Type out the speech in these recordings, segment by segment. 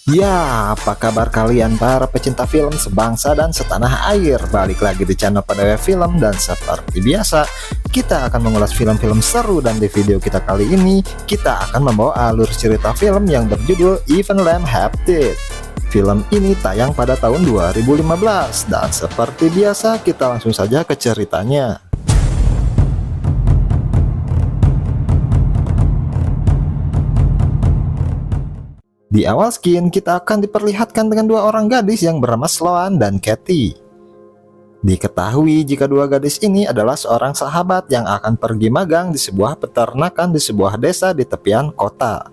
Ya, apa kabar kalian para pecinta film sebangsa dan setanah air? Balik lagi di channel PDW Film dan seperti biasa, kita akan mengulas film-film seru dan di video kita kali ini, kita akan membawa alur cerita film yang berjudul Even Lamb Happy. Film ini tayang pada tahun 2015 dan seperti biasa kita langsung saja ke ceritanya. Di awal skin, kita akan diperlihatkan dengan dua orang gadis yang bernama Sloan dan Katie. Diketahui jika dua gadis ini adalah seorang sahabat yang akan pergi magang di sebuah peternakan di sebuah desa di tepian kota.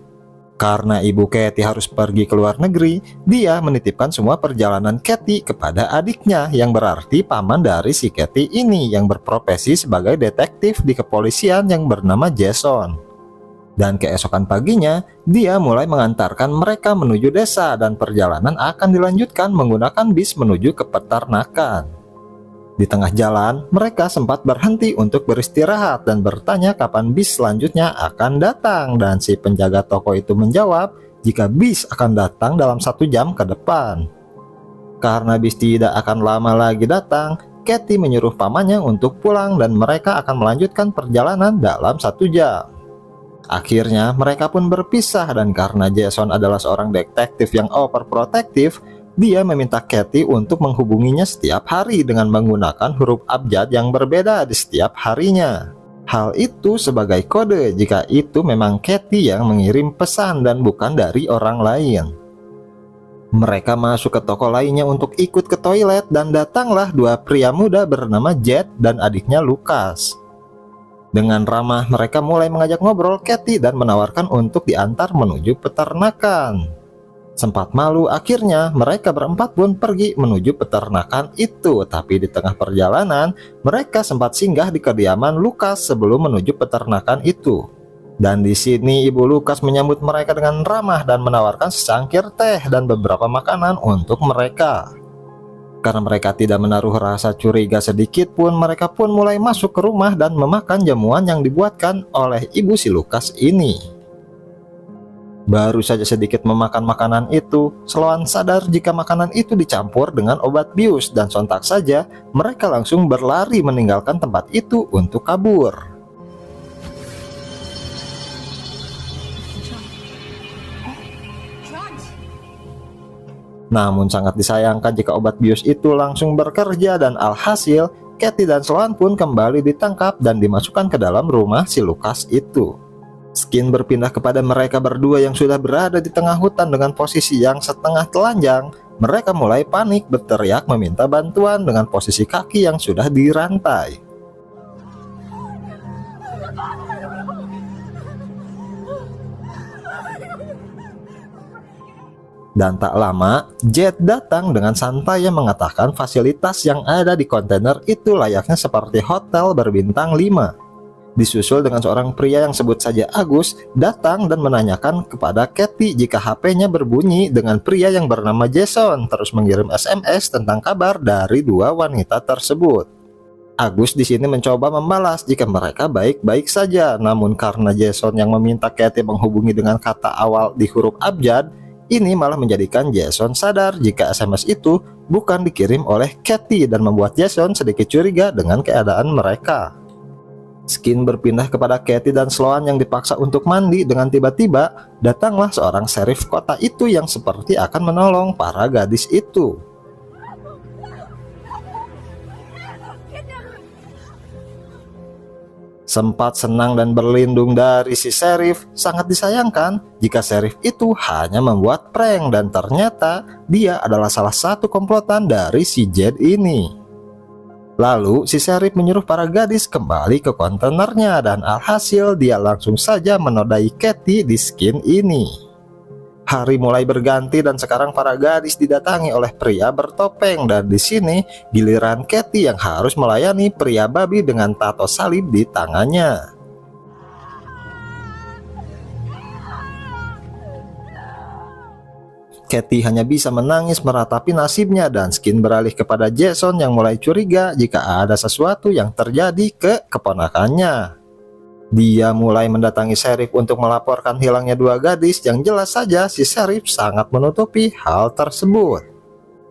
Karena ibu Katie harus pergi ke luar negeri, dia menitipkan semua perjalanan Katie kepada adiknya yang berarti paman dari si Katie ini yang berprofesi sebagai detektif di kepolisian yang bernama Jason. Dan keesokan paginya, dia mulai mengantarkan mereka menuju desa dan perjalanan akan dilanjutkan menggunakan bis menuju ke peternakan. Di tengah jalan, mereka sempat berhenti untuk beristirahat dan bertanya kapan bis selanjutnya akan datang. Dan si penjaga toko itu menjawab jika bis akan datang dalam 1 jam ke depan. Karena bis tidak akan lama lagi datang, Katie menyuruh pamannya untuk pulang dan mereka akan melanjutkan perjalanan dalam 1 jam. Akhirnya mereka pun berpisah dan karena Jason adalah seorang detektif yang overprotective, dia meminta Katie untuk menghubunginya setiap hari dengan menggunakan huruf abjad yang berbeda di setiap harinya. Hal itu sebagai kode jika itu memang Katie yang mengirim pesan dan bukan dari orang lain. Mereka masuk ke toko lainnya untuk ikut ke toilet dan datanglah dua pria muda bernama Jet dan adiknya Lucas. Dengan ramah mereka mulai mengajak ngobrol Katie dan menawarkan untuk diantar menuju peternakan. Sempat malu akhirnya mereka berempat pun pergi menuju peternakan itu. Tapi di tengah perjalanan mereka sempat singgah di kediaman Lucas sebelum menuju peternakan itu. Dan di sini ibu Lucas menyambut mereka dengan ramah dan menawarkan secangkir teh dan beberapa makanan untuk mereka. Karena mereka tidak menaruh rasa curiga sedikit pun, mereka pun mulai masuk ke rumah dan memakan jamuan yang dibuatkan oleh ibu si Lucas ini. Baru saja sedikit memakan makanan itu, Sloan sadar jika makanan itu dicampur dengan obat bius dan sontak saja mereka langsung berlari meninggalkan tempat itu untuk kabur. Namun sangat disayangkan jika obat bius itu langsung bekerja dan alhasil Katie dan Sloan pun kembali ditangkap dan dimasukkan ke dalam rumah si Lucas itu. Skin berpindah kepada mereka berdua yang sudah berada di tengah hutan dengan posisi yang setengah telanjang. Mereka mulai panik berteriak meminta bantuan dengan posisi kaki yang sudah dirantai. Dan tak lama, Jet datang dengan santai yang mengatakan fasilitas yang ada di kontainer itu layaknya seperti hotel berbintang 5. Disusul dengan seorang pria yang sebut saja Agus datang dan menanyakan kepada Katie jika HP-nya berbunyi dengan pria yang bernama Jason, terus mengirim SMS tentang kabar dari dua wanita tersebut. Agus di sini mencoba membalas jika mereka baik-baik saja, namun karena Jason yang meminta Katie menghubungi dengan kata awal di huruf abjad, ini malah menjadikan Jason sadar jika SMS itu bukan dikirim oleh Katie dan membuat Jason sedikit curiga dengan keadaan mereka. Skin berpindah kepada Katie dan Sloan yang dipaksa untuk mandi dengan tiba-tiba datanglah seorang sheriff kota itu yang seperti akan menolong para gadis itu. Sempat senang dan berlindung dari si sheriff, sangat disayangkan jika sheriff itu hanya membuat prank dan ternyata dia adalah salah satu komplotan dari si Jet ini. Lalu si sheriff menyuruh para gadis kembali ke kontainernya dan alhasil dia langsung saja menodai Katie di skin ini. Hari mulai berganti dan sekarang para gadis didatangi oleh pria bertopeng dan di sini giliran Katie yang harus melayani pria babi dengan tato salib di tangannya. Katie hanya bisa menangis meratapi nasibnya dan Skin beralih kepada Jason yang mulai curiga jika ada sesuatu yang terjadi ke keponakannya. Dia mulai mendatangi Sheriff untuk melaporkan hilangnya dua gadis yang jelas saja si Sheriff sangat menutupi hal tersebut.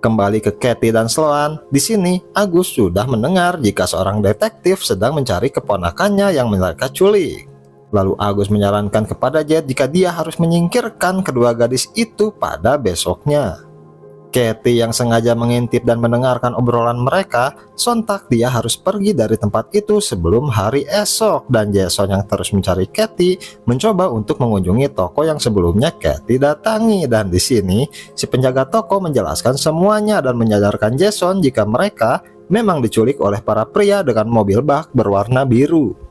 Kembali ke Katie dan Sloan, di sini Agus sudah mendengar jika seorang detektif sedang mencari keponakannya yang mereka culik. Lalu Agus menyarankan kepada Jet jika dia harus menyingkirkan kedua gadis itu pada besoknya. Katie yang sengaja mengintip dan mendengarkan obrolan mereka, sontak dia harus pergi dari tempat itu sebelum hari esok, dan Jason yang terus mencari Katie mencoba untuk mengunjungi toko yang sebelumnya Katie datangi, dan di sini si penjaga toko menjelaskan semuanya dan menyadarkan Jason jika mereka memang diculik oleh para pria dengan mobil bak berwarna biru.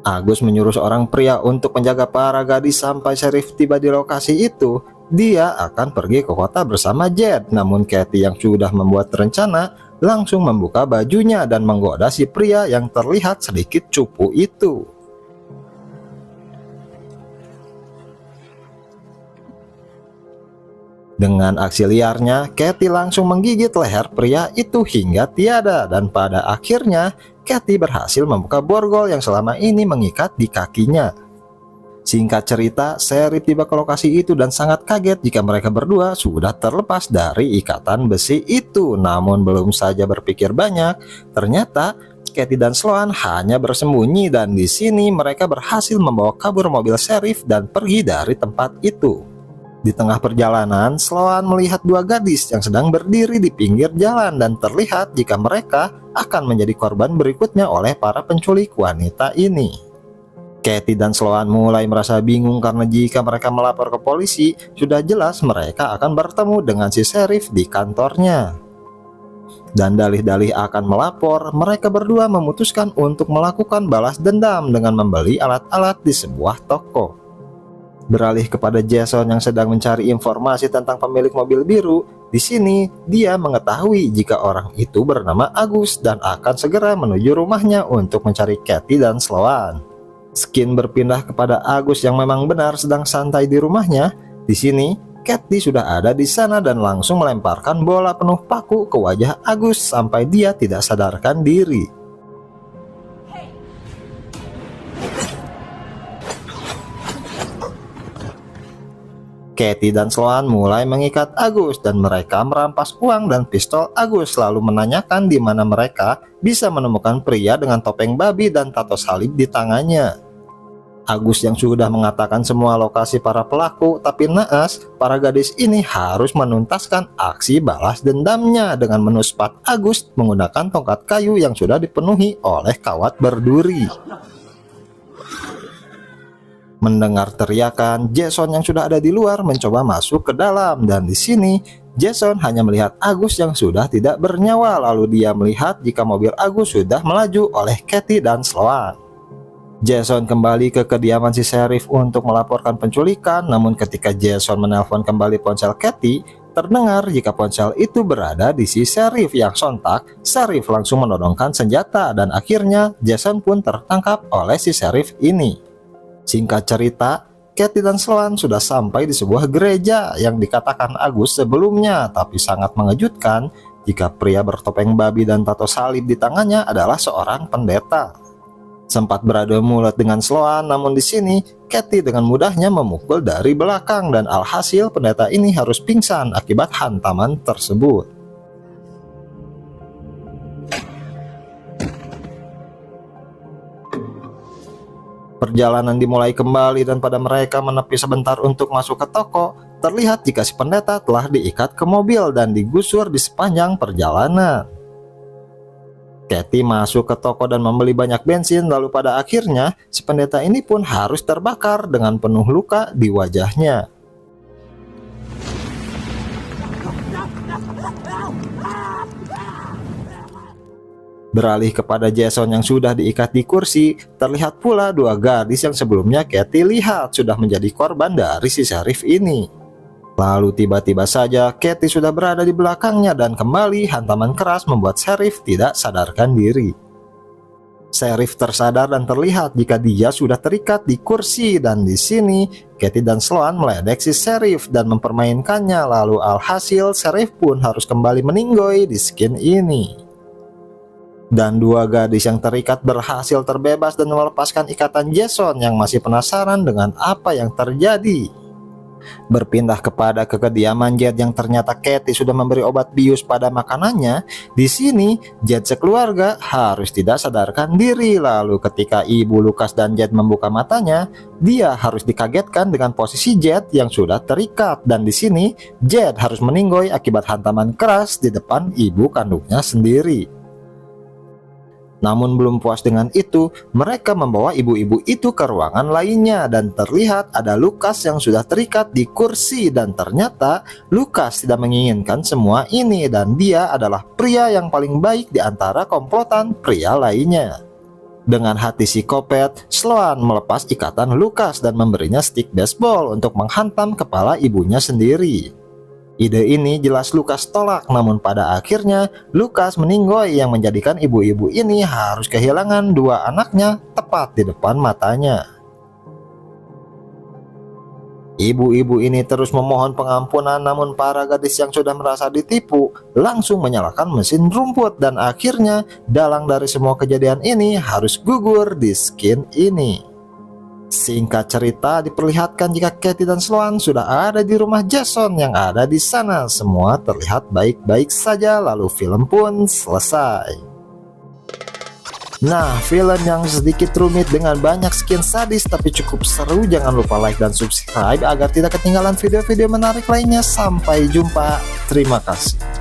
Agus menyuruh seorang pria untuk menjaga para gadis sampai Sheriff tiba di lokasi itu. Dia akan pergi ke kota bersama Jet, namun Katie yang sudah membuat rencana langsung membuka bajunya dan menggoda si pria yang terlihat sedikit cupu itu. Dengan aksi liarnya, Katie langsung menggigit leher pria itu hingga tiada, dan pada akhirnya Katie berhasil membuka borgol yang selama ini mengikat di kakinya. Singkat cerita, Sheriff tiba ke lokasi itu dan sangat kaget jika mereka berdua sudah terlepas dari ikatan besi itu. Namun belum saja berpikir banyak, ternyata Katie dan Sloan hanya bersembunyi, dan di sini mereka berhasil membawa kabur mobil Sheriff dan pergi dari tempat itu. Di tengah perjalanan, Sloan melihat dua gadis yang sedang berdiri di pinggir jalan dan terlihat jika mereka akan menjadi korban berikutnya oleh para penculik wanita ini. Katie dan Sloan mulai merasa bingung karena jika mereka melapor ke polisi, sudah jelas mereka akan bertemu dengan si Sheriff di kantornya. Dan dalih-dalih akan melapor, mereka berdua memutuskan untuk melakukan balas dendam dengan membeli alat-alat di sebuah toko. Beralih kepada Jason yang sedang mencari informasi tentang pemilik mobil biru, di sini dia mengetahui jika orang itu bernama Agus dan akan segera menuju rumahnya untuk mencari Katie dan Sloan. Skin berpindah kepada Agus yang memang benar sedang santai di rumahnya. Di sini Katie sudah ada di sana dan langsung melemparkan bola penuh paku ke wajah Agus sampai dia tidak sadarkan diri. Katie dan Sloan mulai mengikat Agus dan mereka merampas uang dan pistol Agus, lalu menanyakan di mana mereka bisa menemukan pria dengan topeng babi dan tato salib di tangannya. Agus yang sudah mengatakan semua lokasi para pelaku, tapi naas, para gadis ini harus menuntaskan aksi balas dendamnya dengan menuspat Agus menggunakan tongkat kayu yang sudah dipenuhi oleh kawat berduri. Mendengar teriakan, Jason yang sudah ada di luar mencoba masuk ke dalam, dan di sini Jason hanya melihat Agus yang sudah tidak bernyawa. Lalu dia melihat jika mobil Agus sudah melaju oleh Katie dan Sloan. Jason kembali ke kediaman si Sheriff untuk melaporkan penculikan, namun ketika Jason menelpon kembali ponsel Katie, terdengar jika ponsel itu berada di si Sheriff yang sontak. Sheriff langsung menodongkan senjata dan akhirnya Jason pun tertangkap oleh si Sheriff ini. Singkat cerita, Katie dan Sloan sudah sampai di sebuah gereja yang dikatakan Agus sebelumnya, tapi sangat mengejutkan jika pria bertopeng babi dan tato salib di tangannya adalah seorang pendeta. Sempat beradu mulut dengan Sloan, namun di sini Katie dengan mudahnya memukul dari belakang dan alhasil pendeta ini harus pingsan akibat hantaman tersebut. Perjalanan dimulai kembali dan pada mereka menepi sebentar untuk masuk ke toko, terlihat jika si pendeta telah diikat ke mobil dan digusur di sepanjang perjalanan. Katie masuk ke toko dan membeli banyak bensin, lalu pada akhirnya si pendeta ini pun harus terbakar dengan penuh luka di wajahnya. Beralih kepada Jason yang sudah diikat di kursi, terlihat pula dua gadis yang sebelumnya Katie lihat sudah menjadi korban dari si Sheriff ini. Lalu tiba-tiba saja Katie sudah berada di belakangnya dan kembali hantaman keras membuat Sheriff tidak sadarkan diri. Sheriff tersadar dan terlihat jika dia sudah terikat di kursi, dan di sini Katie dan Sloan meledek si Sheriff dan mempermainkannya, lalu alhasil Sheriff pun harus kembali meninggoy di skin ini. Dan dua gadis yang terikat berhasil terbebas dan melepaskan ikatan Jason yang masih penasaran dengan apa yang terjadi. Berpindah kepada kediaman Jed yang ternyata Katie sudah memberi obat bius pada makanannya. Di sini Jed sekeluarga harus tidak sadarkan diri. Lalu ketika ibu Lucas dan Jed membuka matanya, dia harus dikagetkan dengan posisi Jed yang sudah terikat, dan di sini Jed harus meninggoy akibat hantaman keras di depan ibu kandungnya sendiri. Namun belum puas dengan itu, mereka membawa ibu-ibu itu ke ruangan lainnya, dan terlihat ada Lucas yang sudah terikat di kursi, dan ternyata Lucas tidak menginginkan semua ini, dan dia adalah pria yang paling baik di antara komplotan pria lainnya. Dengan hati psikopat, Sloan melepas ikatan Lucas dan memberinya stick baseball untuk menghantam kepala ibunya sendiri. Ide ini jelas Lucas tolak, namun pada akhirnya Lucas meninggoy yang menjadikan ibu-ibu ini harus kehilangan dua anaknya tepat di depan matanya. Ibu-ibu ini terus memohon pengampunan, namun para gadis yang sudah merasa ditipu langsung menyalakan mesin rumput, dan akhirnya dalang dari semua kejadian ini harus gugur di skin ini. Singkat cerita, diperlihatkan jika Katie dan Sloan sudah ada di rumah Jason yang ada di sana. Semua terlihat baik-baik saja, lalu film pun selesai. Nah, film yang sedikit rumit dengan banyak skin sadis tapi cukup seru. Jangan lupa like dan subscribe agar tidak ketinggalan video-video menarik lainnya. Sampai jumpa, terima kasih.